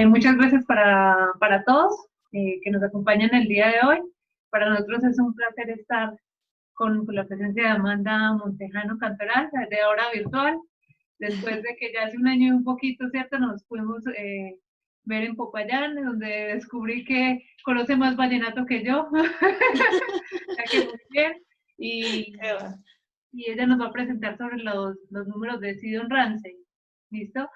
Muchas gracias para todos que nos acompañan el día de hoy. Para nosotros es un placer estar con la presencia de Amanda Montejano Cantoral, de ahora virtual, después de que ya hace un año y un poquito, ¿cierto? Nos pudimos ver en Popayán, donde descubrí que conoce más vallenato que yo, ya que muy bien, y, Qué va. y ella nos va a presentar sobre los números de Sidon Ramsey, ¿listo?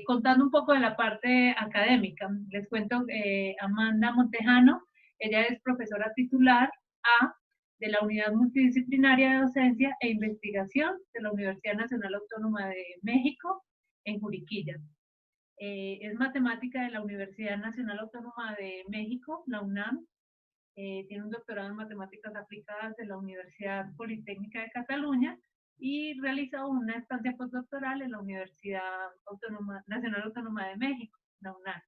Contando un poco de la parte académica, les cuento, Amanda Montejano, ella es profesora titular A de la Unidad Multidisciplinaria de Docencia e Investigación de la Universidad Nacional Autónoma de México en Juriquilla. Es matemática de la Universidad Nacional Autónoma de México, la UNAM. Tiene un doctorado en matemáticas aplicadas de la Universidad Politécnica de Cataluña y realizó una estancia postdoctoral en la Universidad Nacional Autónoma de México, la UNAM.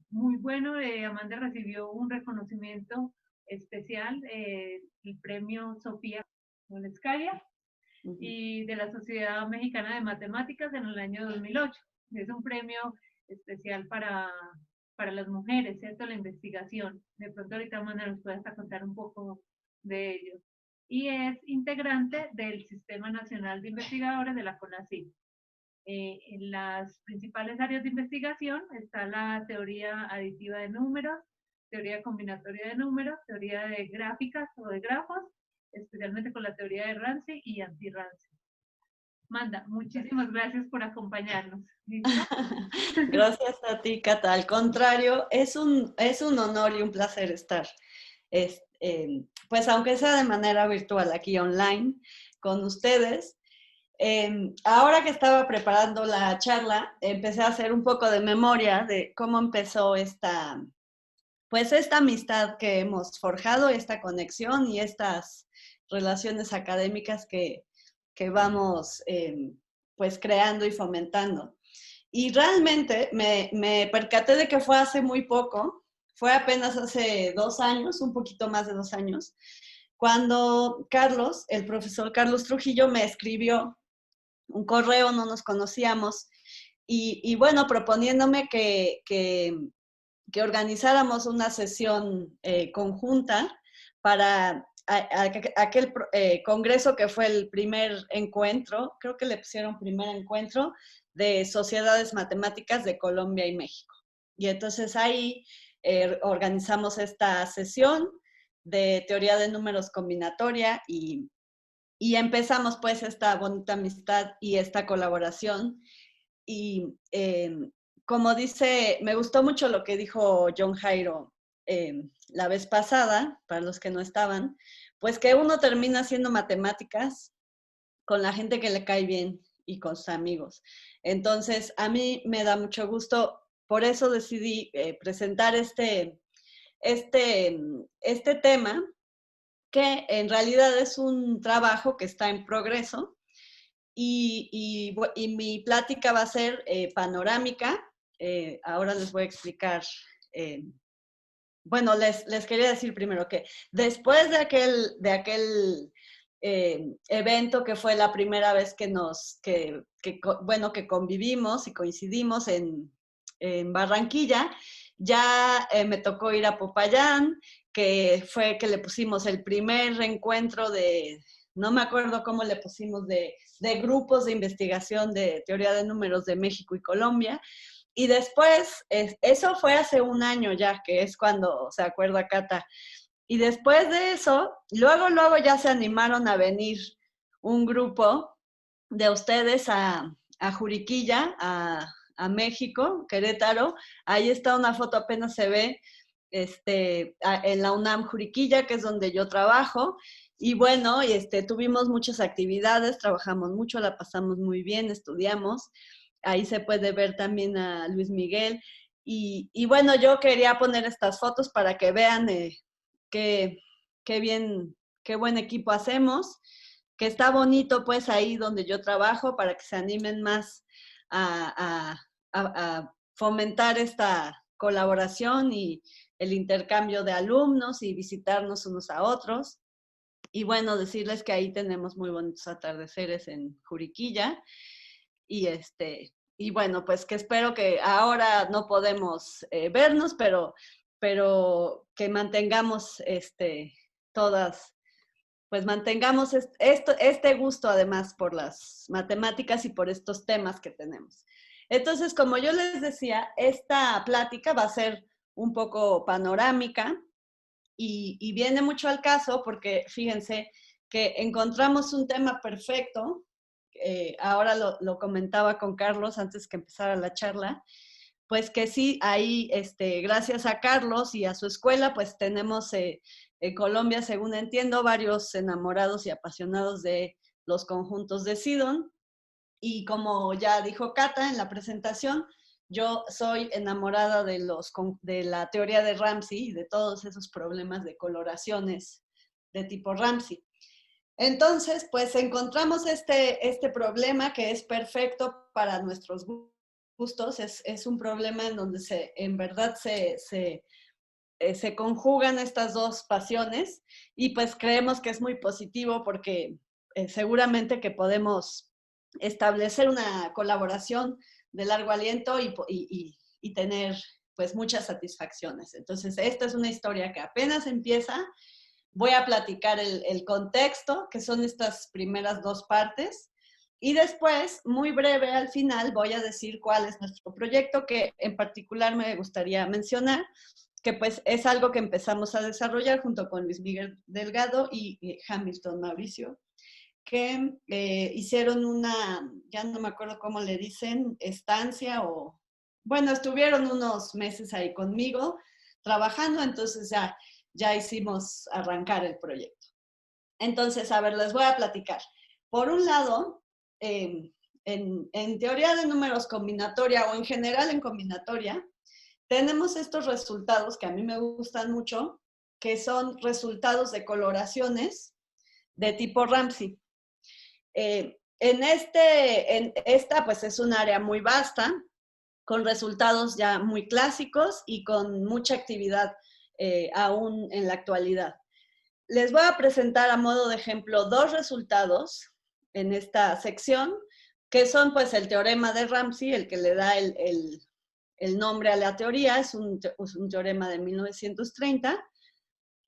Muy bueno, Amanda recibió un reconocimiento especial, el premio Sofía Boleskaya y de la Sociedad Mexicana de Matemáticas en el año 2008. Es un premio especial para las mujeres, ¿cierto? La investigación. De pronto ahorita Amanda nos puede hasta contar un poco de ello. Y es integrante del Sistema Nacional de Investigadores de la CONACYT. En las principales áreas de investigación está la teoría aditiva de números, teoría combinatoria de números, teoría de gráficas o de grafos, especialmente con la teoría de Ramsey y anti-Ramsey. Manda, muchísimas gracias por acompañarnos. ¿Listo? Gracias a ti, Cata. Al contrario, es un honor y un placer estar, pues aunque sea de manera virtual, aquí online, con ustedes. Ahora que estaba preparando la charla, empecé a hacer un poco de memoria de cómo empezó pues esta amistad que hemos forjado, esta conexión y estas relaciones académicas que vamos pues creando y fomentando. Y realmente me percaté de que fue hace muy poco, fue apenas hace 2 años, un poquito más de 2 años, cuando Carlos, el profesor Carlos Trujillo, me escribió un correo, no nos conocíamos, y bueno, proponiéndome que organizáramos una sesión conjunta para aquel congreso que fue el primer encuentro, creo que le pusieron primer encuentro de sociedades matemáticas de Colombia y México. Y entonces ahí organizamos esta sesión de teoría de números combinatoria y empezamos pues esta bonita amistad y esta colaboración. Y como dice, me gustó mucho lo que dijo John Jairo la vez pasada, para los que no estaban, pues que uno termina haciendo matemáticas con la gente que le cae bien y con sus amigos. Entonces, a mí me da mucho gusto, por eso decidí presentar este tema, que en realidad es un trabajo que está en progreso, y mi plática va a ser panorámica. Ahora les voy a explicar. Bueno, les quería decir primero que después de aquel evento que fue la primera vez que convivimos y coincidimos en Barranquilla, ya me tocó ir a Popayán, que fue que le pusimos el primer encuentro no me acuerdo cómo le pusimos, de grupos de investigación de teoría de números de México y Colombia. Y después, eso fue hace un año ya, que es cuando se acuerda Cata. Y después de eso, luego ya se animaron a venir un grupo de ustedes a Juriquilla, a México, Querétaro. Ahí está una foto, apenas se ve, en la UNAM Juriquilla, que es donde yo trabajo. Y bueno, tuvimos muchas actividades, trabajamos mucho, la pasamos muy bien, estudiamos. Ahí se puede ver también a Luis Miguel. Y bueno, yo quería poner estas fotos para que vean qué, qué bien, qué buen equipo hacemos, que está bonito pues ahí donde yo trabajo, para que se animen más a fomentar esta colaboración y el intercambio de alumnos y visitarnos unos a otros. Y bueno, decirles que ahí tenemos muy bonitos atardeceres en Juriquilla. Y y bueno, pues que espero que ahora no podemos vernos, pero que mantengamos todas, pues mantengamos este gusto además por las matemáticas y por estos temas que tenemos. Entonces, como yo les decía, esta plática va a ser un poco panorámica y viene mucho al caso porque fíjense que encontramos un tema perfecto. Ahora lo comentaba con Carlos antes que empezara la charla, pues que sí, ahí, gracias a Carlos y a su escuela, pues tenemos en Colombia, según entiendo, varios enamorados y apasionados de los conjuntos de Sidon. Y como ya dijo Cata en la presentación, yo soy enamorada de la teoría de Ramsey y de todos esos problemas de coloraciones de tipo Ramsey. Entonces, pues encontramos este problema que es perfecto para nuestros gustos. Es un problema en donde en verdad se conjugan estas dos pasiones y pues creemos que es muy positivo porque seguramente que podemos establecer una colaboración de largo aliento y tener pues muchas satisfacciones. Entonces, esta es una historia que apenas empieza. Voy a platicar el contexto, que son estas primeras dos partes, y después, muy breve al final, voy a decir cuál es nuestro proyecto, que en particular me gustaría mencionar, que pues es algo que empezamos a desarrollar junto con Luis Miguel Delgado y Hamilton Mauricio, que hicieron una, ya no me acuerdo cómo le dicen, estancia o, bueno, estuvieron unos meses ahí conmigo trabajando, entonces ya hicimos arrancar el proyecto. Entonces, a ver, les voy a platicar. Por un lado, en teoría de números combinatoria o en general en combinatoria, tenemos estos resultados que a mí me gustan mucho, que son resultados de coloraciones de tipo Ramsey. Esta pues es un área muy vasta, con resultados ya muy clásicos y con mucha actividad aún en la actualidad. Les voy a presentar a modo de ejemplo dos resultados en esta sección, que son pues el teorema de Ramsey, el que le da el nombre a la teoría, es un teorema de 1930,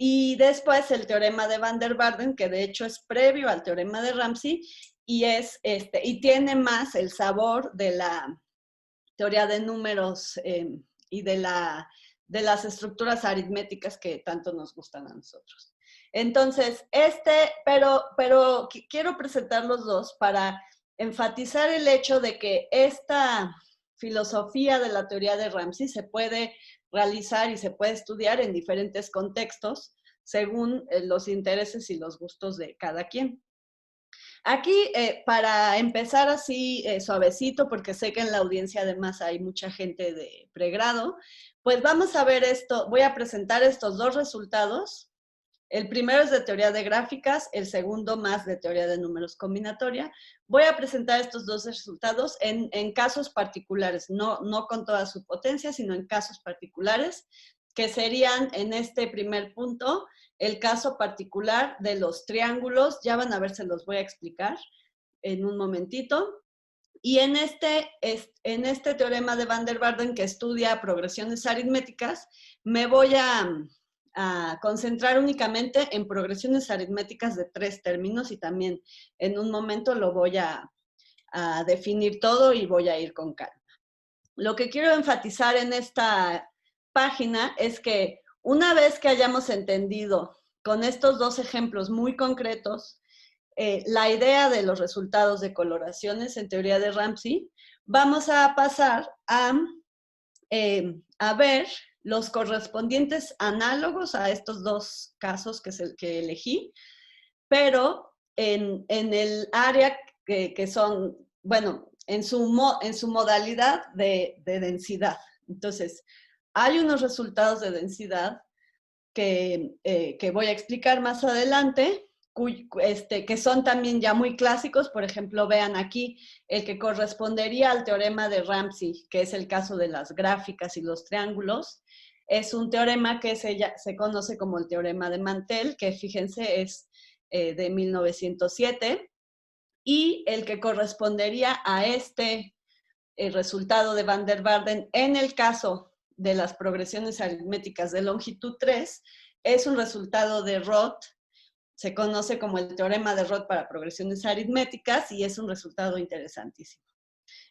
y después el teorema de Van der Waerden, que de hecho es previo al teorema de Ramsey, y tiene más el sabor de la teoría de números y de las estructuras aritméticas que tanto nos gustan a nosotros. Entonces, pero quiero presentar los dos para enfatizar el hecho de que esta filosofía de la teoría de Ramsey se puede realizar y se puede estudiar en diferentes contextos según los intereses y los gustos de cada quien. Aquí, para empezar así suavecito, porque sé que en la audiencia además hay mucha gente de pregrado, pues vamos a ver esto, voy a presentar estos dos resultados. El primero es de teoría de gráficas, el segundo más de teoría de números combinatoria. Voy a presentar estos dos resultados en casos particulares, no con toda su potencia, sino en casos particulares, que serían en este primer punto el caso particular de los triángulos. Ya van a ver, se los voy a explicar en un momentito. Y en este teorema de Van der Waerden, que estudia progresiones aritméticas, me voy a concentrar únicamente en progresiones aritméticas de 3 términos y también en un momento lo voy a definir todo y voy a ir con calma. Lo que quiero enfatizar en esta página es que una vez que hayamos entendido con estos dos ejemplos muy concretos la idea de los resultados de coloraciones en teoría de Ramsey, vamos a pasar a ver los correspondientes análogos a estos dos casos que elegí, pero en el área que son, bueno, en su modalidad de densidad. Entonces, hay unos resultados de densidad que voy a explicar más adelante, que son también ya muy clásicos. Por ejemplo, vean aquí el que correspondería al teorema de Ramsey, que es el caso de las gráficas y los triángulos. Es un teorema que se conoce como el teorema de Mantel, que fíjense es de 1907, y el que correspondería a este el resultado de Van der Waerden en el caso de las progresiones aritméticas de longitud 3 es un resultado de Roth, se conoce como el teorema de Roth para progresiones aritméticas y es un resultado interesantísimo.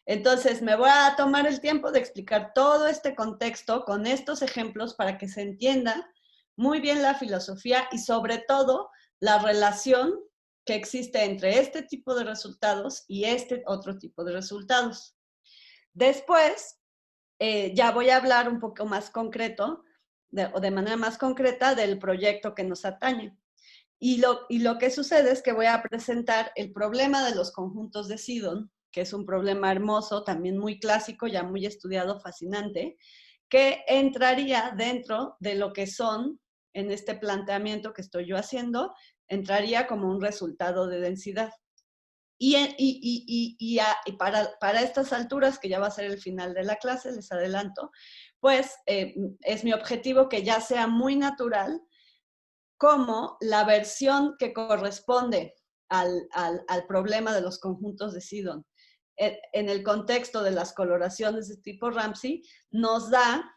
Entonces, me voy a tomar el tiempo de explicar todo este contexto con estos ejemplos para que se entienda muy bien la filosofía y sobre todo la relación que existe entre este tipo de resultados y este otro tipo de resultados. Después, ya voy a hablar un poco más concreto, o de manera más concreta, del proyecto que nos atañe. Y lo que sucede es que voy a presentar el problema de los conjuntos de Sidon, que es un problema hermoso, también muy clásico, ya muy estudiado, fascinante, que entraría dentro de lo que son, en este planteamiento que estoy yo haciendo, entraría como un resultado de densidad. Y para estas alturas, que ya va a ser el final de la clase, les adelanto, pues es mi objetivo que ya sea muy natural como la versión que corresponde al problema de los conjuntos de Sidon en el contexto de las coloraciones de tipo Ramsey nos da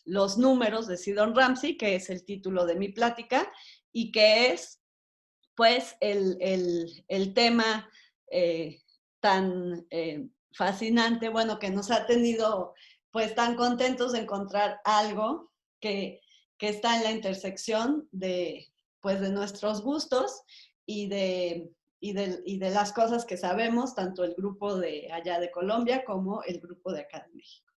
los números de Sidon-Ramsey, que es el título de mi plática, y que es pues el tema tan fascinante, bueno, que nos ha tenido pues tan contentos de encontrar algo que está en la intersección de, pues, de nuestros gustos y de las cosas que sabemos, tanto el grupo de allá de Colombia como el grupo de acá de México.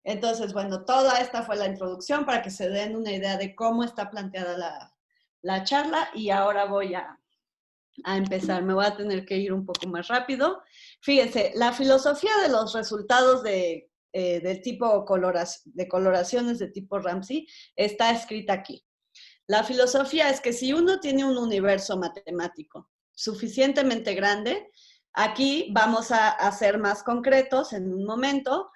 Entonces, bueno, toda esta fue la introducción para que se den una idea de cómo está planteada la charla y ahora voy a empezar. Me voy a tener que ir un poco más rápido. Fíjense, la filosofía de los resultados de tipo de coloraciones de tipo Ramsey está escrita aquí. La filosofía es que si uno tiene un universo matemático suficientemente grande, aquí vamos a ser más concretos en un momento,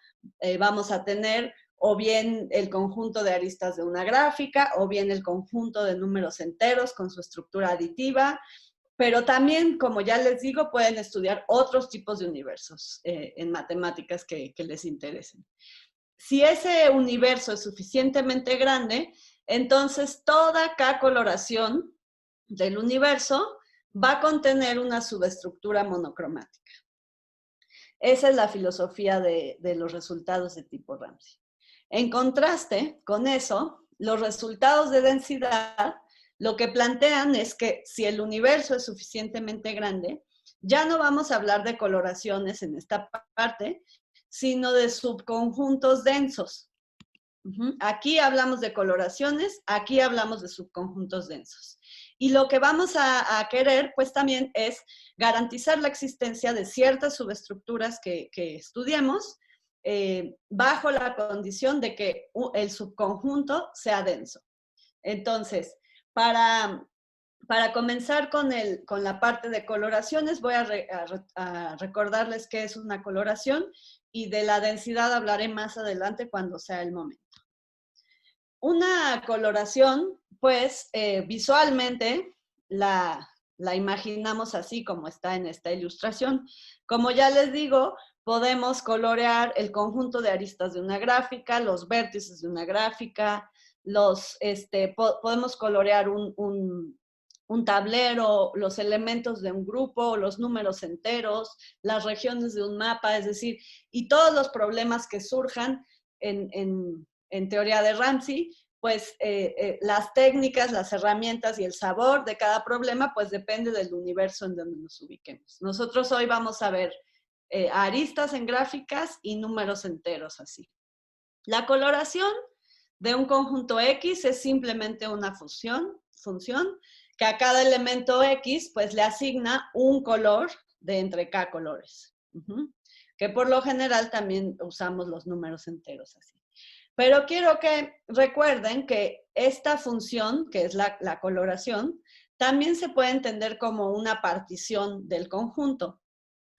vamos a tener o bien el conjunto de aristas de una gráfica, o bien el conjunto de números enteros con su estructura aditiva, pero también, como ya les digo, pueden estudiar otros tipos de universos en matemáticas que les interesen. Si ese universo es suficientemente grande, entonces toda K-coloración del universo va a contener una subestructura monocromática. Esa es la filosofía de los resultados de tipo Ramsey. En contraste con eso, los resultados de densidad lo que plantean es que si el universo es suficientemente grande, ya no vamos a hablar de coloraciones en esta parte, sino de subconjuntos densos. Aquí hablamos de coloraciones, aquí hablamos de subconjuntos densos. Y lo que vamos a querer, pues también es garantizar la existencia de ciertas subestructuras que estudiemos bajo la condición de que el subconjunto sea denso. Entonces, para comenzar con la parte de coloraciones, voy a recordarles qué es una coloración y de la densidad hablaré más adelante cuando sea el momento. Una coloración, pues, visualmente la imaginamos así como está en esta ilustración. Como ya les digo, podemos colorear el conjunto de aristas de una gráfica, los vértices de una gráfica, podemos colorear un tablero, los elementos de un grupo, los números enteros, las regiones de un mapa, es decir, y todos los problemas que surjan en teoría de Ramsey, pues las técnicas, las herramientas y el sabor de cada problema, pues depende del universo en donde nos ubiquemos. Nosotros hoy vamos a ver aristas en gráficas y números enteros así. La coloración de un conjunto X es simplemente una función que a cada elemento X pues le asigna un color de entre K colores, que por lo general también usamos los números enteros así. Pero quiero que recuerden que esta función, que es la coloración, también se puede entender como una partición del conjunto.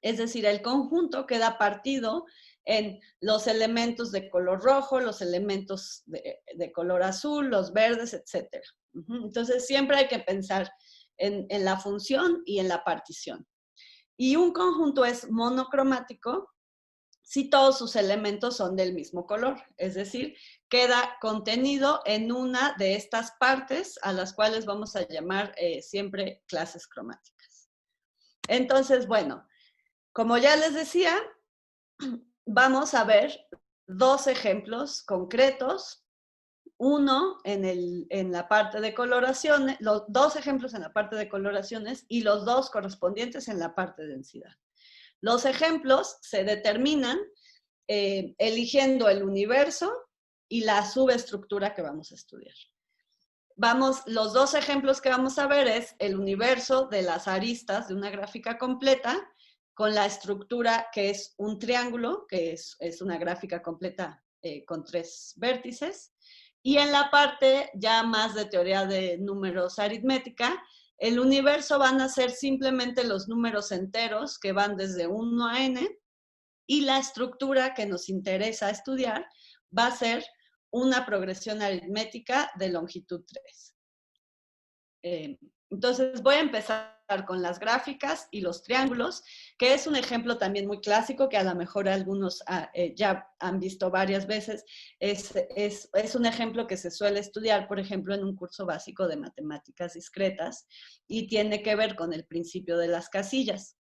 Es decir, el conjunto queda partido en los elementos de color rojo, los elementos de color azul, los verdes, etc. Entonces, siempre hay que pensar en la función y en la partición. Y un conjunto es monocromático si todos sus elementos son del mismo color, es decir, queda contenido en una de estas partes a las cuales vamos a llamar siempre clases cromáticas. Entonces, bueno, como ya les decía, vamos a ver dos ejemplos concretos, uno en la parte de coloraciones, los dos ejemplos en la parte de coloraciones y los dos correspondientes en la parte de densidad. Los ejemplos se determinan eligiendo el universo y la subestructura que vamos a estudiar. Los dos ejemplos que vamos a ver es el universo de las aristas de una gráfica completa con la estructura que es un triángulo, que es una gráfica completa con 3 vértices. Y en la parte ya más de teoría de números aritmética, el universo van a ser simplemente los números enteros que van desde 1 a n, y la estructura que nos interesa estudiar va a ser una progresión aritmética de longitud 3. Entonces voy a empezar con las gráficas y los triángulos, que es un ejemplo también muy clásico que a lo mejor algunos ya han visto varias veces. Es un ejemplo que se suele estudiar, por ejemplo, en un curso básico de matemáticas discretas y tiene que ver con el principio de las casillas.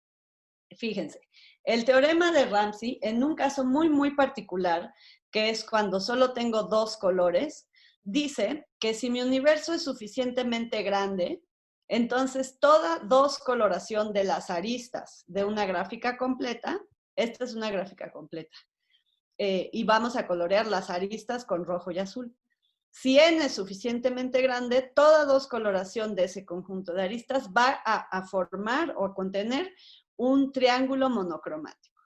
Fíjense, el teorema de Ramsey, en un caso muy, muy particular, que es cuando solo tengo dos colores, dice que si mi universo es suficientemente grande, entonces toda dos coloración de las aristas de una gráfica completa, esta es una gráfica completa, y vamos a colorear las aristas con rojo y azul. Si n es suficientemente grande, toda dos coloración de ese conjunto de aristas va a formar o a contener un triángulo monocromático.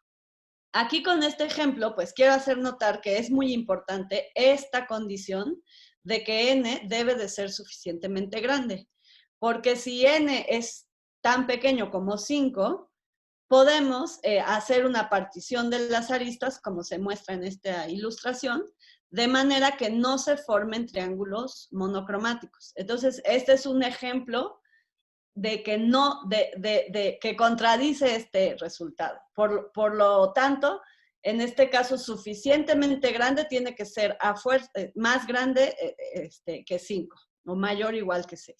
Aquí con este ejemplo, pues quiero hacer notar que es muy importante esta condición de que n debe de ser suficientemente grande, porque si n es tan pequeño como 5, podemos hacer una partición de las aristas, como se muestra en esta ilustración, de manera que no se formen triángulos monocromáticos. Entonces, este es un ejemplo de que que contradice este resultado. Por lo tanto, en este caso, suficientemente grande tiene que ser más grande que 5, o mayor o igual que 6.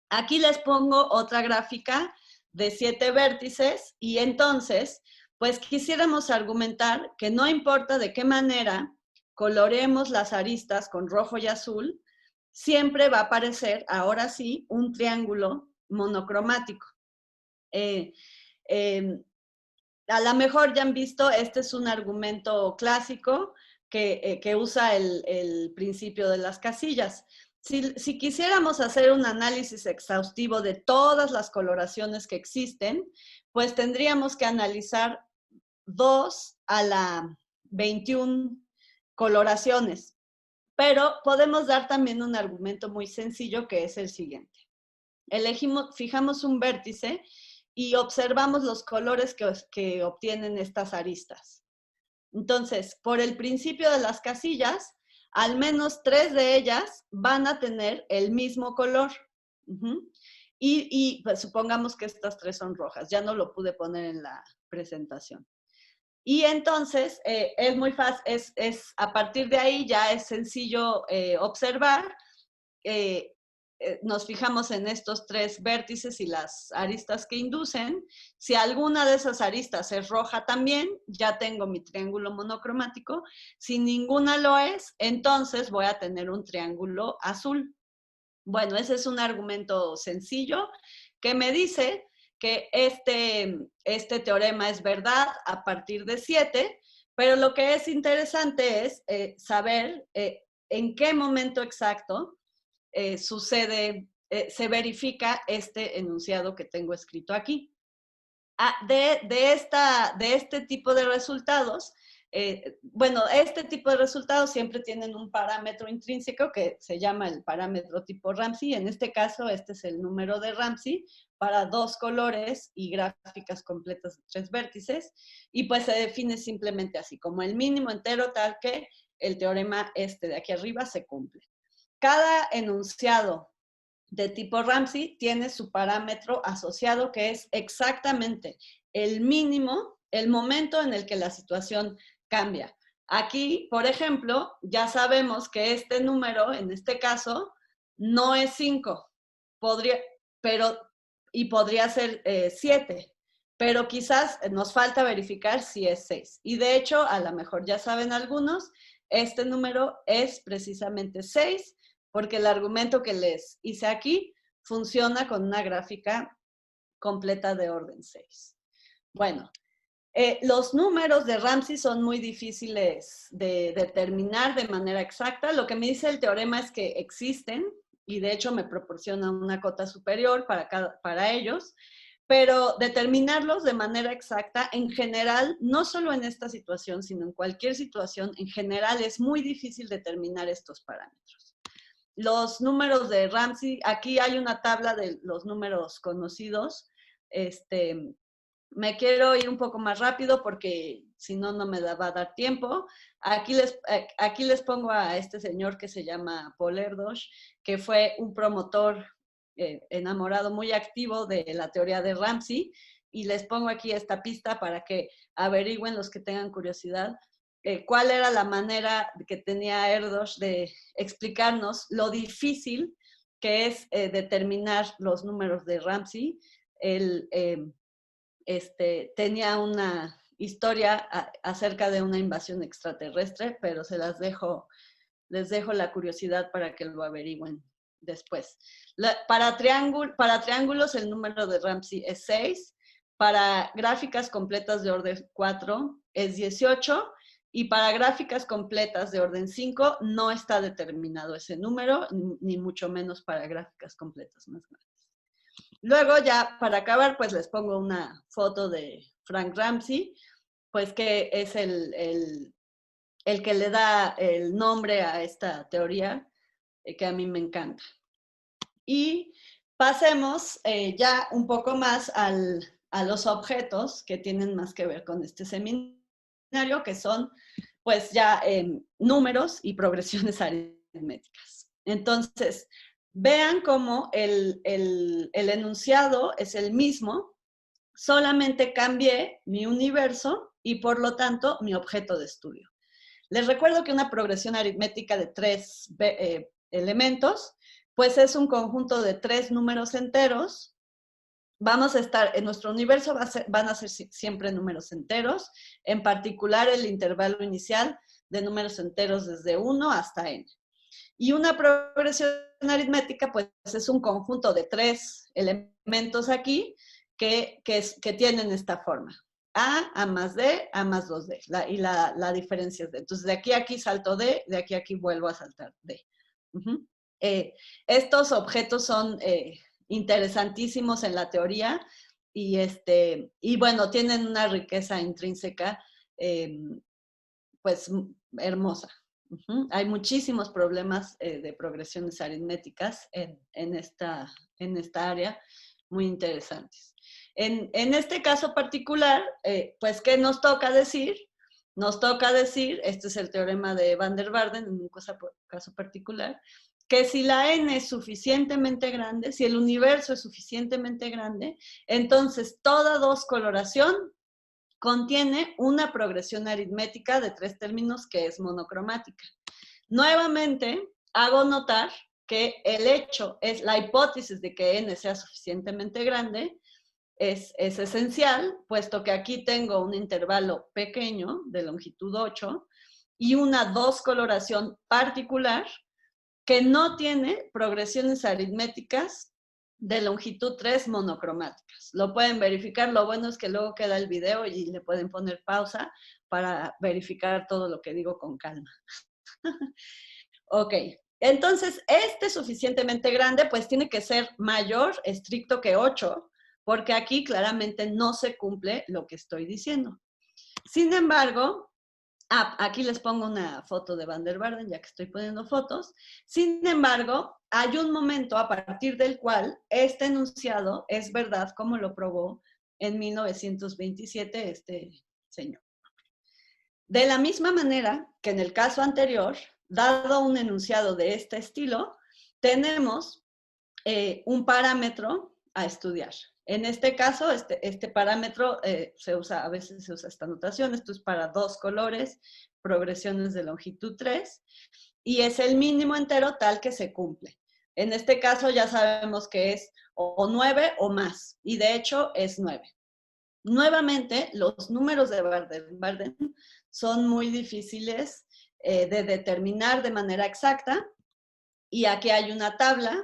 Aquí les pongo otra gráfica de 7 vértices y entonces, pues quisiéramos argumentar que no importa de qué manera coloreemos las aristas con rojo y azul, siempre va a aparecer, ahora sí, un triángulo monocromático. A lo mejor ya han visto, este es un argumento clásico que usa el principio de las casillas. Si quisiéramos hacer un análisis exhaustivo de todas las coloraciones que existen, pues tendríamos que analizar 2 a la 21 coloraciones. Pero podemos dar también un argumento muy sencillo que es el siguiente. Fijamos un vértice y observamos los colores que obtienen estas aristas. Entonces, por el principio de las casillas, al menos 3 de ellas van a tener el mismo color. Y pues, supongamos que estas 3 son rojas. Ya no lo pude poner en la presentación. Y entonces, es muy fácil, a partir de ahí ya es sencillo observar. Nos fijamos en estos 3 vértices y las aristas que inducen. Si alguna de esas aristas es roja también, ya tengo mi triángulo monocromático. Si ninguna lo es, entonces voy a tener un triángulo azul. Bueno, ese es un argumento sencillo que me dice que este teorema es verdad a partir de 7, pero lo que es interesante es saber en qué momento exacto se verifica este enunciado que tengo escrito aquí. De este tipo de resultados, bueno, este tipo de resultados siempre tienen un parámetro intrínseco que se llama el parámetro tipo Ramsey. En este caso, este es el número de Ramsey para 2 colores y gráficas completas de 3 vértices, y pues se define simplemente así, como el mínimo entero tal que el teorema de aquí arriba se cumple. Cada enunciado de tipo Ramsey tiene su parámetro asociado que es exactamente el mínimo el momento en el que la situación cambia. Aquí, por ejemplo, ya sabemos que este número, en este caso, no es 5, podría ser 7, pero quizás nos falta verificar si es 6. Y de hecho, a lo mejor ya saben algunos, este número es precisamente 6, porque el argumento que les hice aquí funciona con una gráfica completa de orden 6. Bueno, los números de Ramsey son muy difíciles de determinar de manera exacta. Lo que me dice el teorema es que existen y de hecho me proporciona una cota superior para ellos, pero determinarlos de manera exacta, en general, no solo en esta situación, sino en cualquier situación, en general es muy difícil determinar estos parámetros. Los números de Ramsey, aquí hay una tabla de los números conocidos. Me quiero ir un poco más rápido porque si no, no me va a dar tiempo. Aquí les pongo a este señor que se llama Paul Erdős, que fue un promotor enamorado muy activo de la teoría de Ramsey, y les pongo aquí esta pista para que averigüen los que tengan curiosidad cuál era la manera que tenía Erdős de explicarnos lo difícil que es determinar los números de Ramsey. Tenía una historia acerca de una invasión extraterrestre, pero les dejo la curiosidad para que lo averigüen después. Para triángulos el número de Ramsey es 6, para gráficas completas de orden 4 es 18, y para gráficas completas de orden 5 no está determinado ese número, ni mucho menos para gráficas completas más grandes. Luego ya para acabar, pues les pongo una foto de Frank Ramsey, pues que es el que le da el nombre a esta teoría, que a mí me encanta. Y pasemos ya un poco más a los objetos que tienen más que ver con este seminario, que son pues ya números y progresiones aritméticas. Entonces, vean cómo el enunciado es el mismo, solamente cambié mi universo y por lo tanto mi objeto de estudio. Les recuerdo que una progresión aritmética de 3 elementos, pues es un conjunto de 3 números enteros. Vamos a estar, en nuestro universo van a ser siempre números enteros, en particular el intervalo inicial de números enteros desde 1 hasta n. Y una progresión aritmética, pues es un conjunto de 3 elementos aquí que tienen esta forma. A más D, A más 2D. Y la diferencia es D. Entonces, de aquí a aquí salto D, de aquí a aquí vuelvo a saltar D. Estos objetos son interesantísimos en la teoría y bueno, tienen una riqueza intrínseca pues hermosa. Hay muchísimos problemas de progresiones aritméticas en esta área, muy interesantes. En este caso particular, pues, ¿qué nos toca decir? Nos toca decir, este es el teorema de Van der Waerden, en un caso particular, que si la n es suficientemente grande, si el universo es suficientemente grande, entonces toda 2 coloración contiene una progresión aritmética de 3 términos que es monocromática. Nuevamente, hago notar que el hecho es la hipótesis de que n sea suficientemente grande, es esencial, puesto que aquí tengo un intervalo pequeño de longitud 8 y una 2 coloración particular que no tiene progresiones aritméticas de longitud 3 monocromáticas. Lo pueden verificar, lo bueno es que luego queda el video y le pueden poner pausa para verificar todo lo que digo con calma. Ok, entonces este suficientemente grande pues tiene que ser mayor, estricto que 8, porque aquí claramente no se cumple lo que estoy diciendo. Sin embargo, aquí les pongo una foto de Van der Waerden, ya que estoy poniendo fotos. Sin embargo, hay un momento a partir del cual este enunciado es verdad, como lo probó en 1927 este señor. De la misma manera que en el caso anterior, dado un enunciado de este estilo, tenemos un parámetro a estudiar. En este caso, este parámetro a veces se usa esta notación, esto es para 2 colores, progresiones de longitud 3, y es el mínimo entero tal que se cumple. En este caso ya sabemos que es o 9 o más, y de hecho es 9. Nuevamente, los números de Baden-Baden son muy difíciles de determinar de manera exacta, y aquí hay una tabla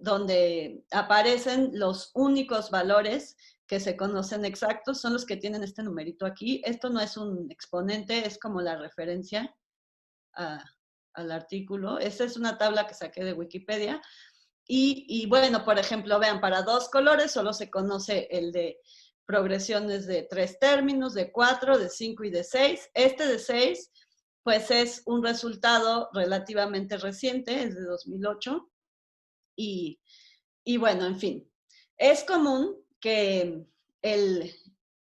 donde aparecen los únicos valores que se conocen exactos, son los que tienen este numerito aquí. Esto no es un exponente, es como la referencia al artículo. Esta es una tabla que saqué de Wikipedia. Y bueno, por ejemplo, vean, para 2 colores solo se conoce el de progresiones de 3 términos, de 4, de 5 y de 6. Este de 6, pues es un resultado relativamente reciente, es de 2008. Y bueno, en fin, es común que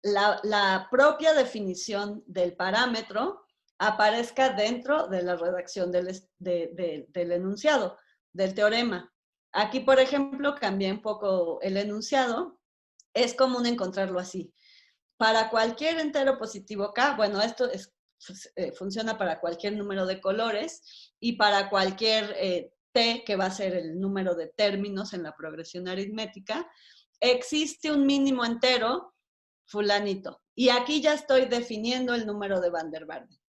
la propia definición del parámetro aparezca dentro de la redacción del enunciado, del teorema. Aquí, por ejemplo, cambié un poco el enunciado. Es común encontrarlo así. Para cualquier entero positivo k, bueno, esto funciona para cualquier número de colores, y para cualquier t, que va a ser el número de términos en la progresión aritmética, existe un mínimo entero fulanito. Y aquí ya estoy definiendo el número de Van der Waals.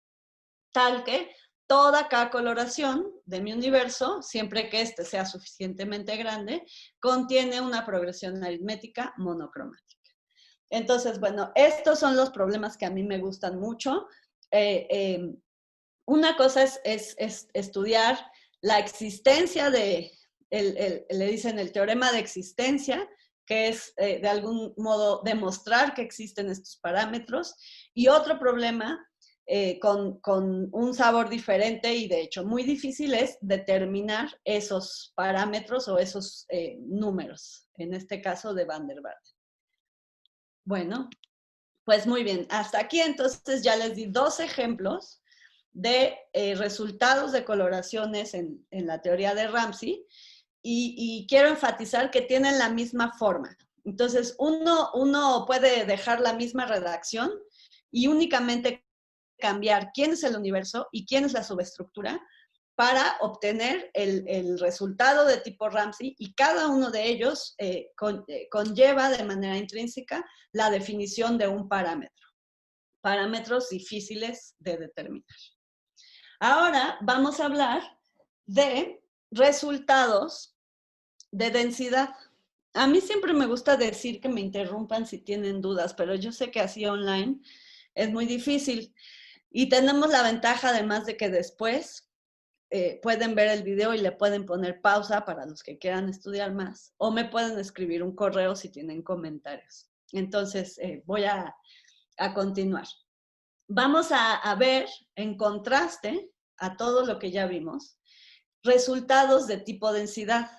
Tal que toda k coloración de mi universo, siempre que este sea suficientemente grande, contiene una progresión aritmética monocromática. Entonces, bueno, estos son los problemas que a mí me gustan mucho. Una cosa es estudiar la existencia le dicen el teorema de existencia, que es de algún modo demostrar que existen estos parámetros, y otro problema con un sabor diferente y de hecho muy difícil es determinar esos parámetros o esos números, en este caso de Van der Waals. Bueno, pues muy bien, hasta aquí entonces ya les di 2 ejemplos de resultados de coloraciones en la teoría de Ramsey, y quiero enfatizar que tienen la misma forma. Entonces, uno puede dejar la misma redacción y únicamente cambiar quién es el universo y quién es la subestructura para obtener el resultado de tipo Ramsey, y cada uno de ellos conlleva de manera intrínseca la definición de un parámetro. Parámetros difíciles de determinar. Ahora vamos a hablar de resultados de densidad. A mí siempre me gusta decir que me interrumpan si tienen dudas, pero yo sé que así online es muy difícil. Y tenemos la ventaja además de que después pueden ver el video y le pueden poner pausa para los que quieran estudiar más, o me pueden escribir un correo si tienen comentarios. Entonces, voy a continuar. Vamos a ver, en contraste a todo lo que ya vimos, resultados de tipo densidad.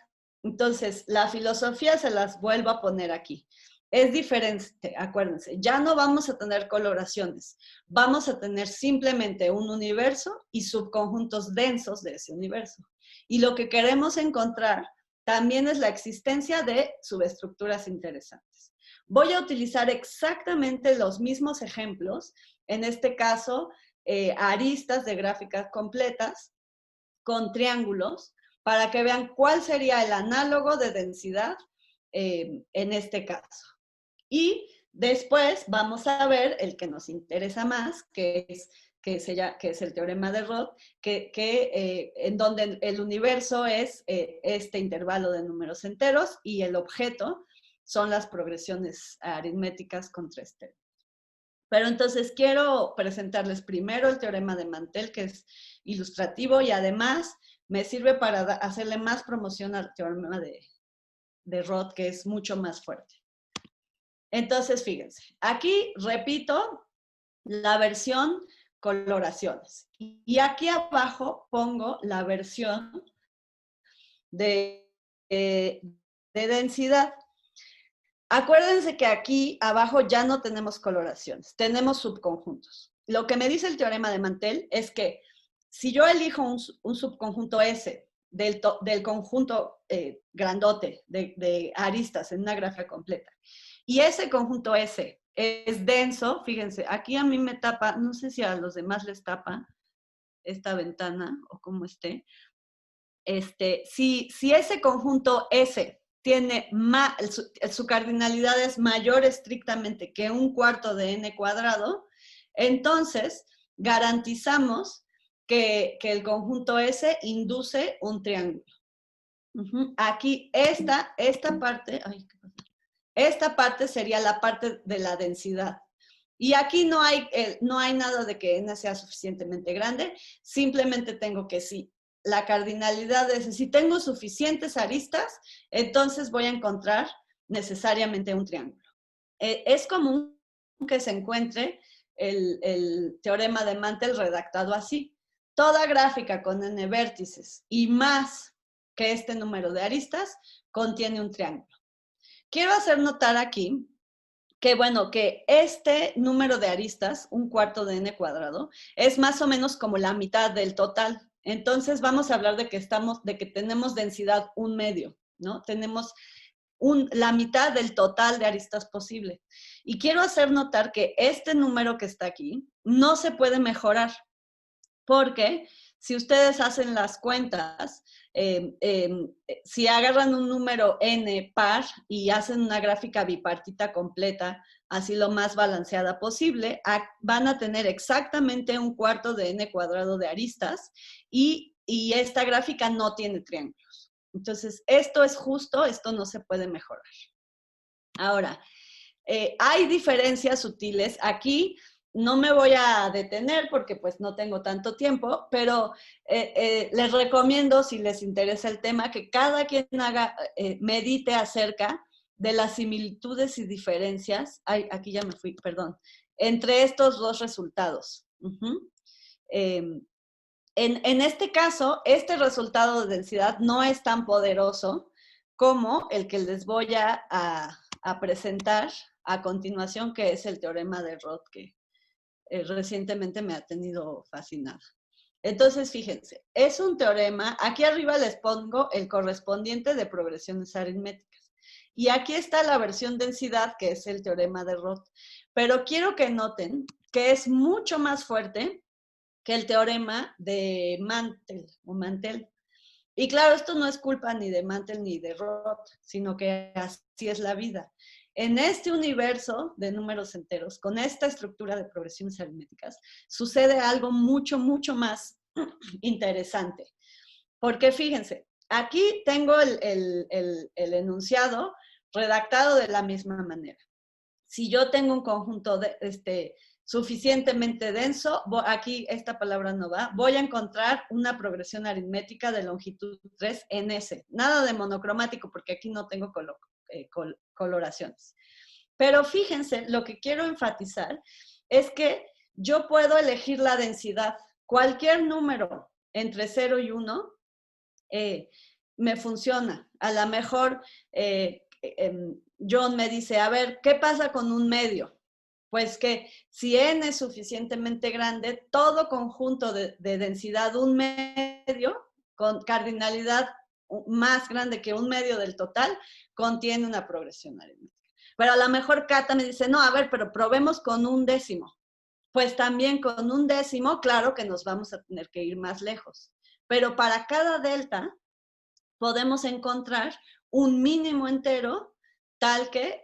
Entonces, la filosofía se las vuelvo a poner aquí. Es diferente, acuérdense, ya no vamos a tener coloraciones, vamos a tener simplemente un universo y subconjuntos densos de ese universo. Y lo que queremos encontrar también es la existencia de subestructuras interesantes. Voy a utilizar exactamente los mismos ejemplos, en este caso, aristas de gráficas completas con triángulos, para que vean cuál sería el análogo de densidad en este caso. Y después vamos a ver el que nos interesa más, que es el teorema de Roth, en donde el universo es este intervalo de números enteros y el objeto son las progresiones aritméticas con 3 términos. Pero entonces quiero presentarles primero el teorema de Mantel, que es ilustrativo y además me sirve para hacerle más promoción al teorema de Roth, que es mucho más fuerte. Entonces, fíjense, aquí repito la versión coloraciones. Y aquí abajo pongo la versión de densidad. Acuérdense que aquí abajo ya no tenemos coloraciones, tenemos subconjuntos. Lo que me dice el teorema de Mantel es que si yo elijo un subconjunto S del conjunto grandote de aristas en una grafía completa. Y ese conjunto S es denso, fíjense, aquí a mí me tapa, no sé si a los demás les tapa esta ventana o cómo esté. Si ese conjunto S tiene su cardinalidad es mayor estrictamente que un cuarto de n cuadrado, entonces garantizamos que el conjunto S induce un triángulo. Aquí esta parte, ay, ¿qué pasa? Esta parte sería la parte de la densidad. Y aquí no hay nada de que n sea suficientemente grande, simplemente tengo que sí. La cardinalidad es, si tengo suficientes aristas, entonces voy a encontrar necesariamente un triángulo. Es común que se encuentre el teorema de Mantel redactado así. Toda gráfica con n vértices y más que este número de aristas contiene un triángulo. Quiero hacer notar aquí que, bueno, que este número de aristas, un cuarto de n cuadrado, es más o menos como la mitad del total. Entonces vamos a hablar de que tenemos densidad 1/2, ¿no? Tenemos la mitad del total de aristas posible. Y quiero hacer notar que este número que está aquí no se puede mejorar, porque si ustedes hacen las cuentas, si agarran un número n par y hacen una gráfica bipartita completa, así lo más balanceada posible, van a tener exactamente un cuarto de n cuadrado de aristas y esta gráfica no tiene triángulos. Entonces, esto es justo, esto no se puede mejorar. Ahora, hay diferencias sutiles. Aquí no me voy a detener porque pues no tengo tanto tiempo, pero les recomiendo, si les interesa el tema, que cada quien medite acerca de las similitudes y diferencias, aquí ya me fui, perdón, entre estos dos resultados. En este caso, este resultado de densidad no es tan poderoso como el que les voy a presentar a continuación, que es el teorema de Roth, que recientemente me ha tenido fascinada. Entonces, fíjense, es un teorema, aquí arriba les pongo el correspondiente de progresiones aritméticas. Y aquí está la versión densidad, que es el teorema de Roth. Pero quiero que noten que es mucho más fuerte que el teorema de Mantel. Y claro, esto no es culpa ni de Mantel ni de Roth, sino que así es la vida. En este universo de números enteros, con esta estructura de progresiones aritméticas, sucede algo mucho, mucho más interesante. Porque fíjense, aquí tengo el enunciado redactado de la misma manera. Si yo tengo un conjunto suficientemente denso, aquí esta palabra no va, voy a encontrar una progresión aritmética de longitud 3 en S. Nada de monocromático porque aquí no tengo coloraciones. Pero fíjense, lo que quiero enfatizar es que yo puedo elegir la densidad. Cualquier número entre 0 y 1 me funciona. A lo mejor John me dice, a ver, ¿qué pasa con un medio? Pues que si n es suficientemente grande, todo conjunto de densidad 1/2 con cardinalidad más grande que 1/2 del total contiene una progresión aritmética. Pero a lo mejor Cata me dice, no, a ver, pero probemos con 1/10. Pues también con 1/10, claro que nos vamos a tener que ir más lejos. Pero para cada delta podemos encontrar un mínimo entero tal que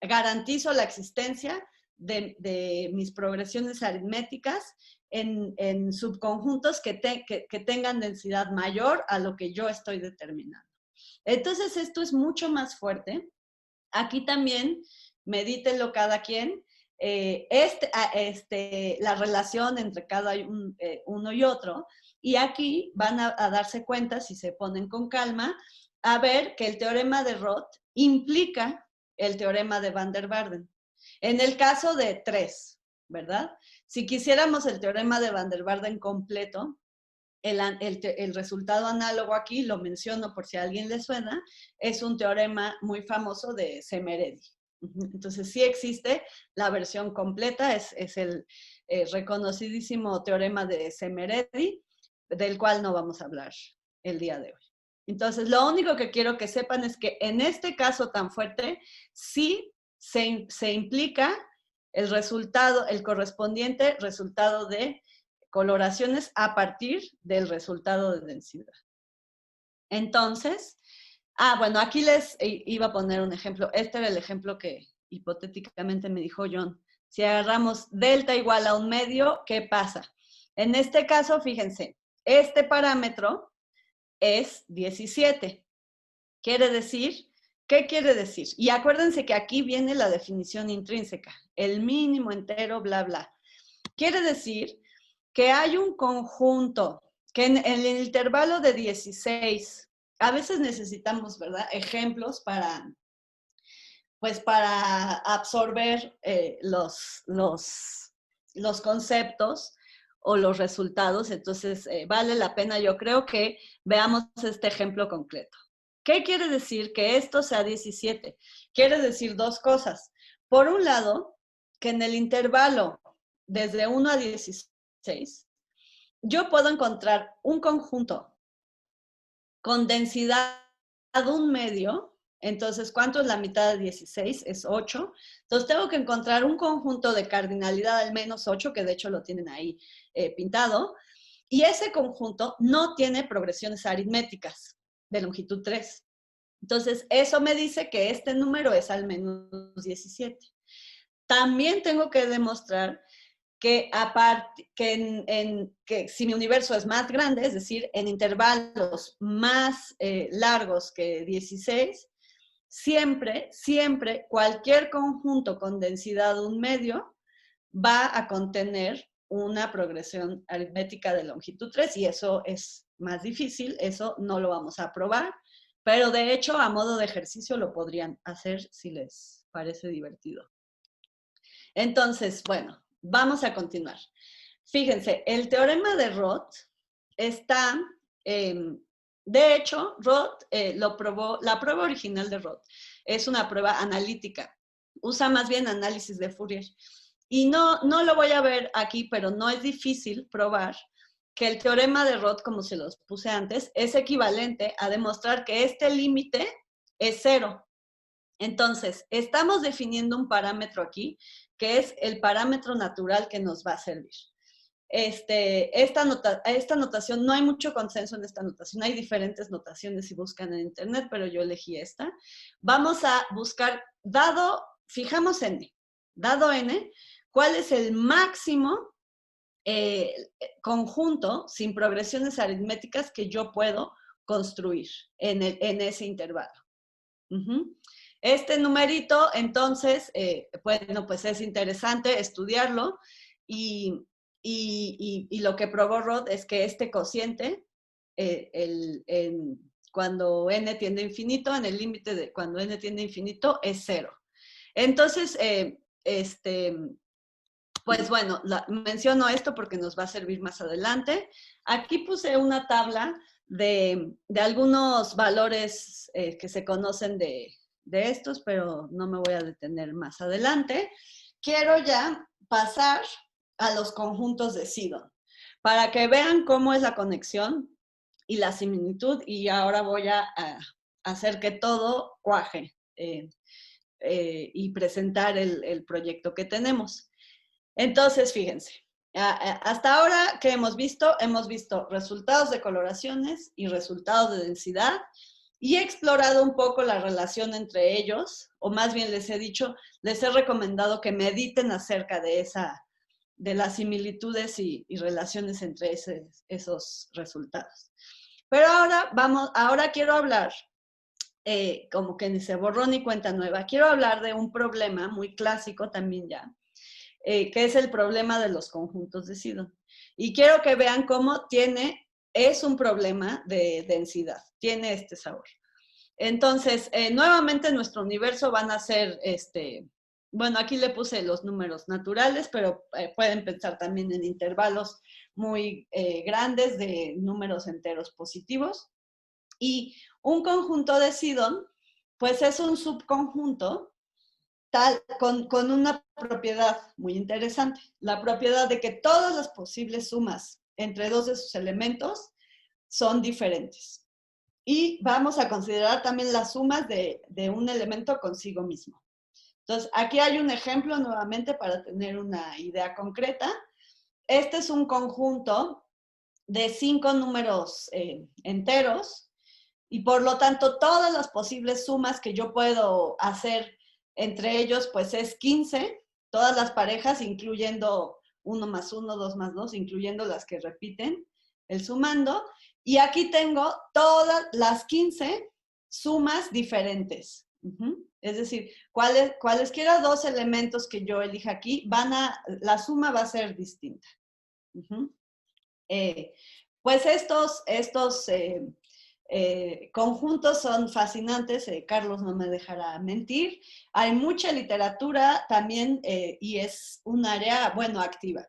garantizo la existencia de mis progresiones aritméticas en subconjuntos que tengan densidad mayor a lo que yo estoy determinando. Entonces, esto es mucho más fuerte. Aquí también, medítenlo cada quien, la relación entre cada uno y otro, y aquí van a darse cuenta, si se ponen con calma, a ver que el teorema de Roth implica el teorema de Van der Waerden. En el caso de 3, ¿verdad? Si quisiéramos el teorema de Van der Waerden completo, el resultado análogo aquí, lo menciono por si a alguien le suena, es un teorema muy famoso de Semeredi. Entonces sí existe la versión completa, es el reconocidísimo teorema de Semeredi, del cual no vamos a hablar el día de hoy. Entonces, lo único que quiero que sepan es que en este caso tan fuerte, sí se implica el resultado, el correspondiente resultado de coloraciones a partir del resultado de densidad. Entonces, bueno, aquí les iba a poner un ejemplo. Este era el ejemplo que hipotéticamente me dijo John. Si agarramos delta igual a 1/2, ¿qué pasa? En este caso, fíjense, este parámetro es 17. Quiere decir, ¿qué quiere decir? Y acuérdense que aquí viene la definición intrínseca, el mínimo entero, bla, bla. Quiere decir que hay un conjunto que en el intervalo de 16, a veces necesitamos, ¿verdad?, ejemplos para absorber los conceptos o los resultados. Entonces, vale la pena, yo creo, que veamos este ejemplo concreto. ¿Qué quiere decir que esto sea 17? Quiere decir dos cosas. Por un lado, que en el intervalo desde 1 a 16, yo puedo encontrar un conjunto con densidad 1/2. Entonces, ¿cuánto es la mitad de 16? Es 8. Entonces, tengo que encontrar un conjunto de cardinalidad al menos 8, que de hecho lo tienen ahí pintado. Y ese conjunto no tiene progresiones aritméticas de longitud 3. Entonces, eso me dice que este número es al menos 17. También tengo que demostrar que, que si mi universo es más grande, es decir, en intervalos más largos que 16, siempre, cualquier conjunto con densidad 1/2 va a contener una progresión aritmética de longitud 3, y eso es más difícil, eso no lo vamos a probar, pero de hecho, a modo de ejercicio lo podrían hacer si les parece divertido. Entonces, bueno, vamos a continuar. Fíjense, el teorema de Roth está, de hecho, Roth lo probó, la prueba original de Roth es una prueba analítica, usa más bien análisis de Fourier. Y no lo voy a ver aquí, pero no es difícil probar que el teorema de Roth, como se los puse antes, es equivalente a demostrar que este límite es 0. Entonces, estamos definiendo un parámetro aquí, que es el parámetro natural que nos va a servir. Esta notación, no hay mucho consenso en esta notación, hay diferentes notaciones si buscan en internet, pero yo elegí esta. Vamos a buscar, fijamos n, dado n, ¿cuál es el máximo conjunto sin progresiones aritméticas que yo puedo construir en ese intervalo? Este numerito, entonces, bueno, pues es interesante estudiarlo, y lo que probó Roth es que este cociente, cuando n tiende a infinito, en el límite de cuando n tiende a infinito, es 0. Entonces, pues bueno, menciono esto porque nos va a servir más adelante. Aquí puse una tabla de algunos valores que se conocen de estos, pero no me voy a detener más adelante. Quiero ya pasar a los conjuntos de Sidon, para que vean cómo es la conexión y la similitud, y ahora voy a hacer que todo cuaje y presentar el proyecto que tenemos. Entonces, fíjense, hasta ahora, ¿qué hemos visto? Hemos visto resultados de coloraciones y resultados de densidad, y he explorado un poco la relación entre ellos, o más bien les he recomendado que mediten acerca de las similitudes y relaciones entre esos resultados. Pero ahora quiero hablar, como que ni se borró ni cuenta nueva, quiero hablar de un problema muy clásico también ya, que es el problema de los conjuntos de Sidon. Y quiero que vean cómo es un problema de densidad, tiene este sabor. Entonces, nuevamente nuestro universo van a ser, bueno, aquí le puse los números naturales, pero pueden pensar también en intervalos muy grandes de números enteros positivos. Y un conjunto de Sidon, pues es un subconjunto con una propiedad muy interesante, la propiedad de que todas las posibles sumas entre dos de sus elementos son diferentes. Y vamos a considerar también las sumas de un elemento consigo mismo. Entonces, aquí hay un ejemplo nuevamente para tener una idea concreta. Este es un conjunto de 5 números enteros y por lo tanto todas las posibles sumas que yo puedo hacer entre ellos pues es 15, todas las parejas incluyendo 1 más 1, 2 más 2, incluyendo las que repiten el sumando. Y aquí tengo todas las 15 sumas diferentes. Es decir, cualesquiera dos elementos que yo elija aquí, la suma va a ser distinta. Pues estos conjuntos son fascinantes, Carlos no me dejará mentir. Hay mucha literatura también y es un área, bueno, activa.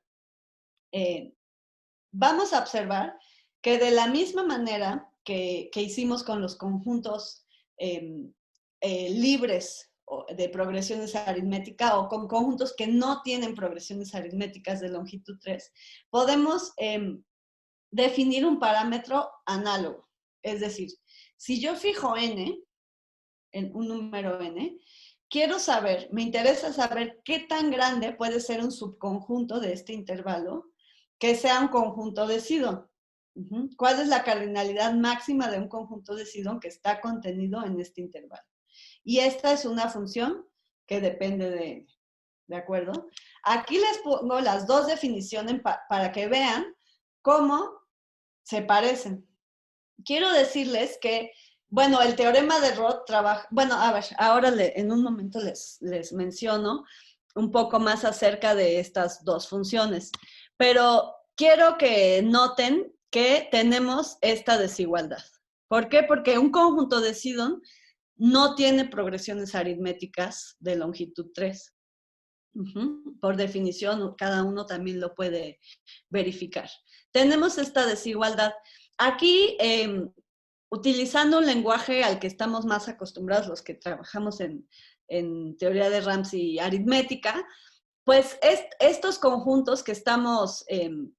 Vamos a observar que de la misma manera que hicimos con los conjuntos libres de progresiones aritméticas o con conjuntos que no tienen progresiones aritméticas de longitud 3, podemos definir un parámetro análogo. Es decir, si yo fijo n, en un número n, me interesa saber qué tan grande puede ser un subconjunto de este intervalo que sea un conjunto de Sidon. ¿Cuál es la cardinalidad máxima de un conjunto de Sidon que está contenido en este intervalo? Y esta es una función que depende de n. ¿De acuerdo? Aquí les pongo las dos definiciones para que vean cómo se parecen. Quiero decirles que, bueno, el teorema de Roth trabaja, bueno, a ver, ahora en un momento les menciono un poco más acerca de estas dos funciones, pero quiero que noten que tenemos esta desigualdad. ¿Por qué? Porque un conjunto de Sidon no tiene progresiones aritméticas de longitud 3. Por definición, cada uno también lo puede verificar. Tenemos esta desigualdad. Aquí, utilizando un lenguaje al que estamos más acostumbrados los que trabajamos en teoría de Ramsey aritmética, pues estos conjuntos que estamos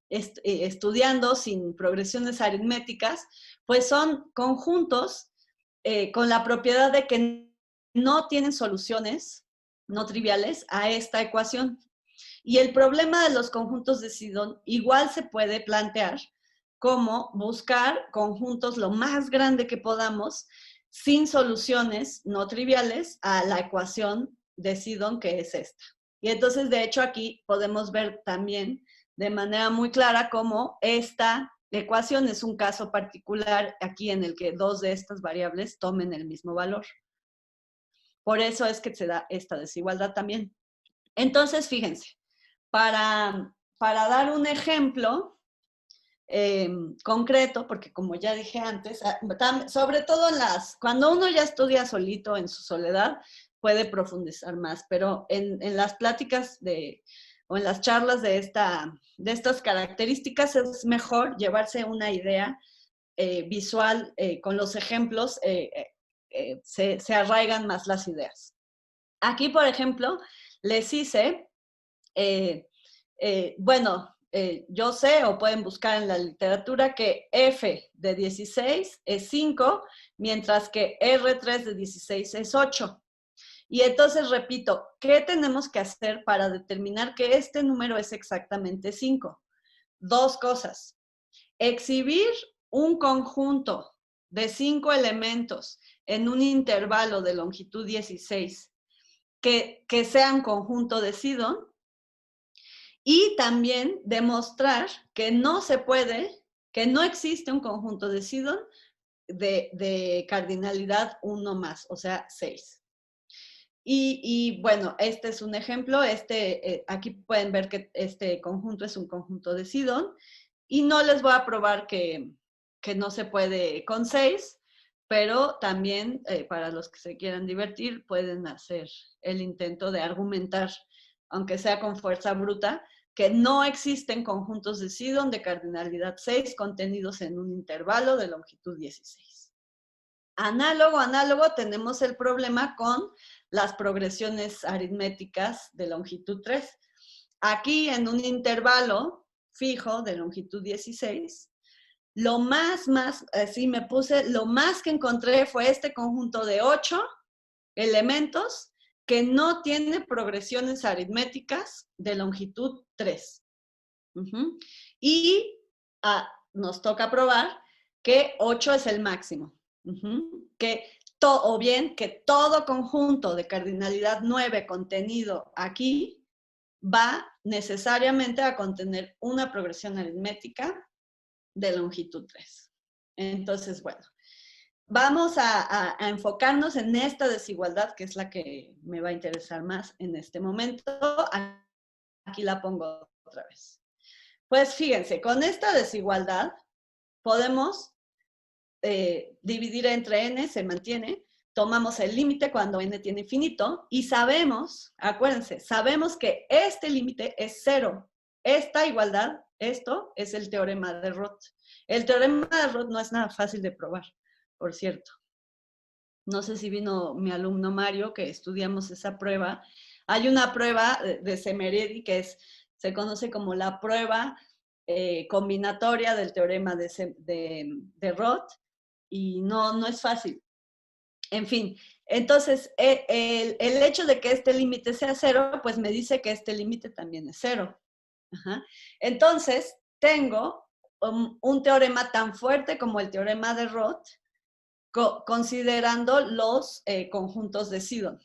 estudiando sin progresiones aritméticas, pues son conjuntos con la propiedad de que no tienen soluciones no triviales a esta ecuación. Y el problema de los conjuntos de Sidon igual se puede plantear como buscar conjuntos lo más grande que podamos sin soluciones no triviales a la ecuación de Sidon, que es esta. Y entonces, de hecho, aquí podemos ver también de manera muy clara cómo esta ecuación es un caso particular aquí en el que dos de estas variables tomen el mismo valor. Por eso es que se da esta desigualdad también. Entonces, fíjense, para dar un ejemplo concreto, porque como ya dije antes, sobre todo cuando uno ya estudia solito en su soledad, puede profundizar más, pero en las pláticas o en las charlas de estas características es mejor llevarse una idea visual con los ejemplos, se arraigan más las ideas. Aquí, por ejemplo, les hice, yo sé, o pueden buscar en la literatura, que f de 16 es 5, mientras que R3 de 16 es 8. Y entonces repito, ¿qué tenemos que hacer para determinar que este número es exactamente 5? Dos cosas. Exhibir un conjunto de 5 elementos en un intervalo de longitud 16 que sean conjunto de Sidon, y también demostrar que no se puede, que no existe un conjunto de Sidon de cardinalidad 1 más, o sea, 6. Y bueno, este es un ejemplo. Aquí pueden ver que este conjunto es un conjunto de Sidon. Y no les voy a probar que no se puede con 6, pero también para los que se quieran divertir pueden hacer el intento de argumentar, aunque sea con fuerza bruta, que no existen conjuntos de Sidon de cardinalidad 6 contenidos en un intervalo de longitud 16. Análogo, tenemos el problema con las progresiones aritméticas de longitud 3. Aquí en un intervalo fijo de longitud 16. Lo más, así me puse, lo más que encontré fue este conjunto de 8 elementos que no tiene progresiones aritméticas de longitud 3. Y nos toca probar que 8 es el máximo. O bien que todo conjunto de cardinalidad 9 contenido aquí va necesariamente a contener una progresión aritmética de longitud 3. Entonces, bueno, vamos a enfocarnos en esta desigualdad, que es la que me va a interesar más en este momento. Aquí la pongo otra vez. Pues fíjense, con esta desigualdad podemos dividir entre n, se mantiene, tomamos el límite cuando n tiene infinito y sabemos, acuérdense, sabemos que este límite es 0. Esta igualdad, esto es el teorema de Roth. El teorema de Roth no es nada fácil de probar, por cierto. No sé si vino mi alumno Mario, que estudiamos esa prueba. Hay una prueba de Semeredi que se conoce como la prueba combinatoria del teorema de Roth, y no es fácil. En fin, entonces el hecho de que este límite sea 0, pues me dice que este límite también es 0. Entonces, tengo un teorema tan fuerte como el teorema de Roth, considerando los conjuntos de Sidon.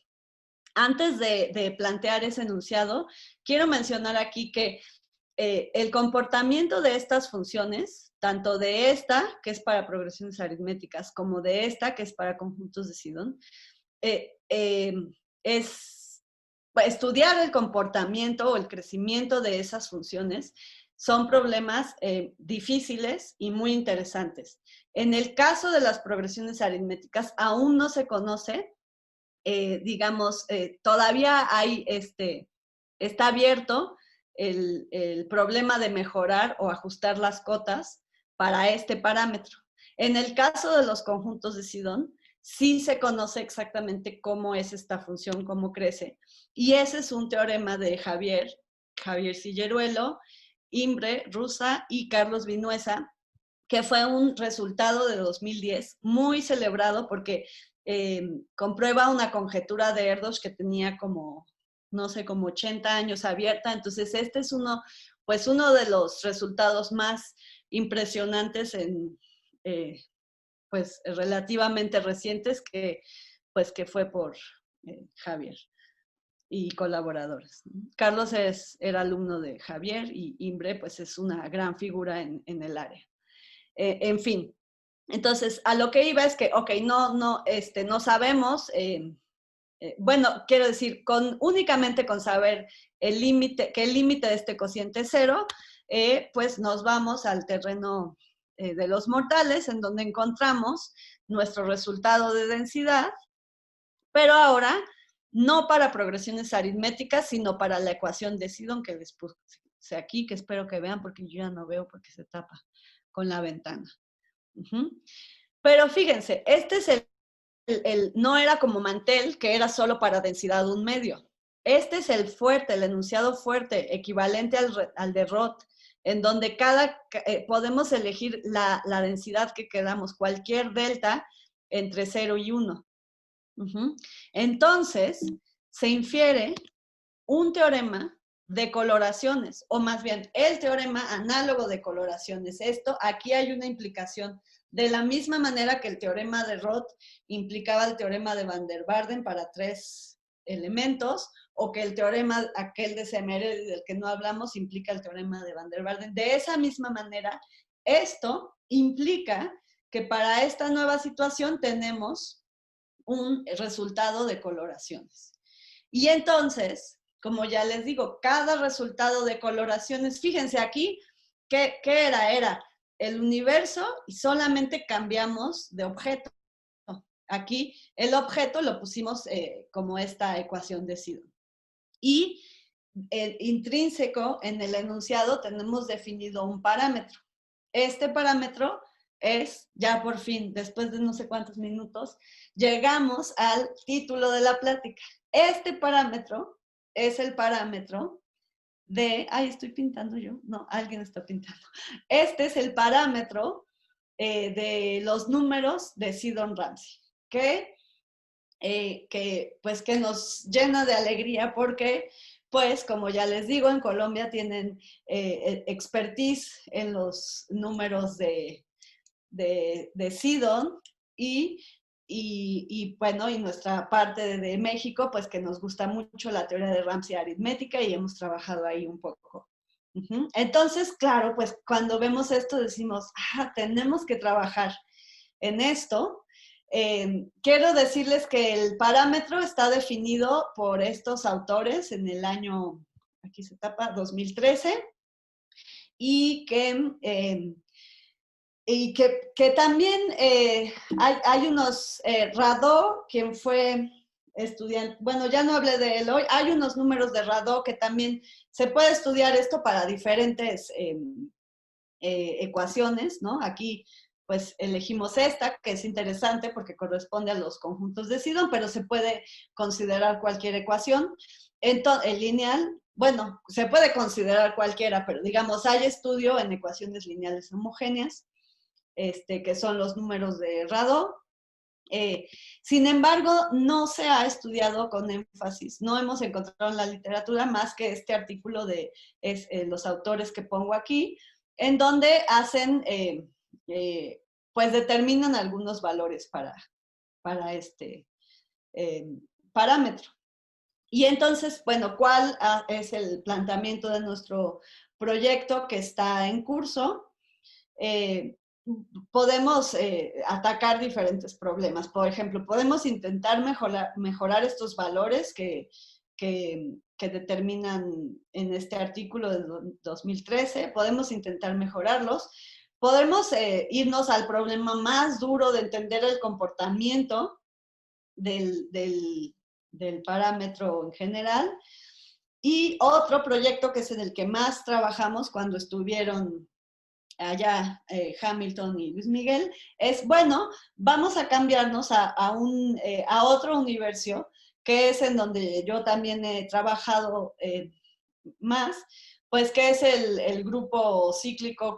Antes de plantear ese enunciado, quiero mencionar aquí que el comportamiento de estas funciones, tanto de esta, que es para progresiones aritméticas, como de esta, que es para conjuntos de Sidon, es estudiar el comportamiento o el crecimiento de esas funciones. Son problemas difíciles y muy interesantes. En el caso de las progresiones aritméticas, aún no se conoce, digamos, todavía hay está abierto el problema de mejorar o ajustar las cotas para este parámetro. En el caso de los conjuntos de Sidon, sí se conoce exactamente cómo es esta función, cómo crece. Y ese es un teorema de Javier Silleruelo, Imre Rusa y Carlos Vinuesa, que fue un resultado de 2010 muy celebrado porque comprueba una conjetura de Erdős que tenía como, no sé, como 80 años abierta. Entonces este es uno de los resultados más impresionantes pues relativamente recientes que fue por Javier y colaboradores. Carlos era alumno de Javier y Imre pues es una gran figura en el área. En fin, entonces a lo que iba es que, ok, no sabemos, bueno, quiero decir, únicamente con saber que el límite de este cociente es 0, pues nos vamos al terreno de los mortales, en donde encontramos nuestro resultado de densidad, pero ahora no para progresiones aritméticas, sino para la ecuación de Sidon que les puse aquí, que espero que vean porque yo ya no veo porque se tapa con la ventana. Pero fíjense, este es no era como Mantel, que era solo para densidad 1/2. Este es el fuerte, el enunciado fuerte, equivalente al de Roth, en donde podemos elegir la densidad que queramos, cualquier delta entre 0 y 1. Entonces, se infiere un teorema de coloraciones, o más bien el teorema análogo de coloraciones. Aquí hay una implicación de la misma manera que el teorema de Roth implicaba el teorema de Van der Waerden para 3 elementos, o que el teorema aquel de Semeredi del que no hablamos implica el teorema de Van der Waerden. De esa misma manera, esto implica que para esta nueva situación tenemos un resultado de coloraciones. Y entonces, como ya les digo, cada resultado de coloraciones, fíjense aquí, ¿qué era? Era el universo y solamente cambiamos de objeto. Aquí el objeto lo pusimos como esta ecuación de Sidon. Y intrínseco en el enunciado tenemos definido un parámetro. Este parámetro es, ya por fin, después de no sé cuántos minutos, llegamos al título de la plática. Este parámetro es el parámetro ay, estoy pintando yo, no, alguien está pintando. Este es el parámetro de los números de Seedon-Ramsay, pues que nos llena de alegría porque, pues como ya les digo, en Colombia tienen expertise en los números de Seedon y bueno, y nuestra parte de México, pues que nos gusta mucho la teoría de Ramsay aritmética y hemos trabajado ahí un poco. Entonces, claro, pues cuando vemos esto decimos, tenemos que trabajar en esto. Quiero decirles que el parámetro está definido por estos autores en el año, aquí se tapa, 2013, y que también hay unos, Radó, quien fue estudiante, bueno, ya no hablé de él hoy, hay unos números de Radó que también se puede estudiar esto para diferentes ecuaciones, ¿no? Aquí pues elegimos esta, que es interesante porque corresponde a los conjuntos de Seedon, pero se puede considerar cualquier ecuación. Entonces, el lineal, bueno, se puede considerar cualquiera, pero digamos, hay estudio en ecuaciones lineales homogéneas, que son los números de Radó. Sin embargo, no se ha estudiado con énfasis, no hemos encontrado en la literatura más que este artículo de los autores que pongo aquí, en donde hacen, pues determinan algunos valores para este parámetro. Y entonces, bueno, ¿cuál es el planteamiento de nuestro proyecto que está en curso? Podemos atacar diferentes problemas. Por ejemplo, podemos intentar mejorar estos valores que determinan en este artículo de 2013. Podemos intentar mejorarlos. Podemos irnos al problema más duro de entender el comportamiento del parámetro en general. Y otro proyecto que es en el que más trabajamos cuando estuvieron allá Hamilton y Luis Miguel, es, bueno, vamos a cambiarnos a otro universo, que es en donde yo también he trabajado más, pues que es el grupo cíclico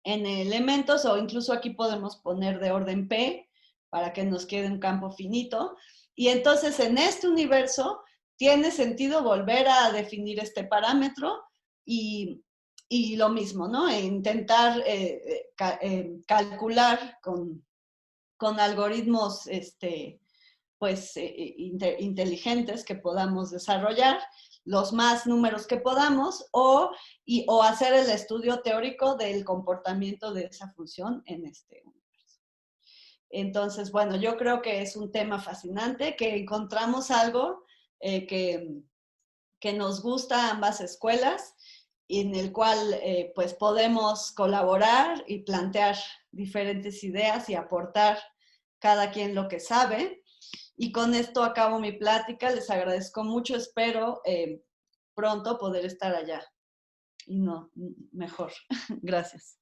en elementos, o incluso aquí podemos poner de orden P, para que nos quede un campo finito. Y entonces en este universo tiene sentido volver a definir este parámetro y lo mismo, ¿no? Intentar calcular con algoritmos pues, inteligentes que podamos desarrollar los más números que podamos o hacer el estudio teórico del comportamiento de esa función en este universo. Entonces, bueno, yo creo que es un tema fascinante, que encontramos algo que nos gusta a ambas escuelas, en el cual pues podemos colaborar y plantear diferentes ideas y aportar cada quien lo que sabe. Y con esto acabo mi plática, les agradezco mucho, espero pronto poder estar allá. Y no, mejor. Gracias.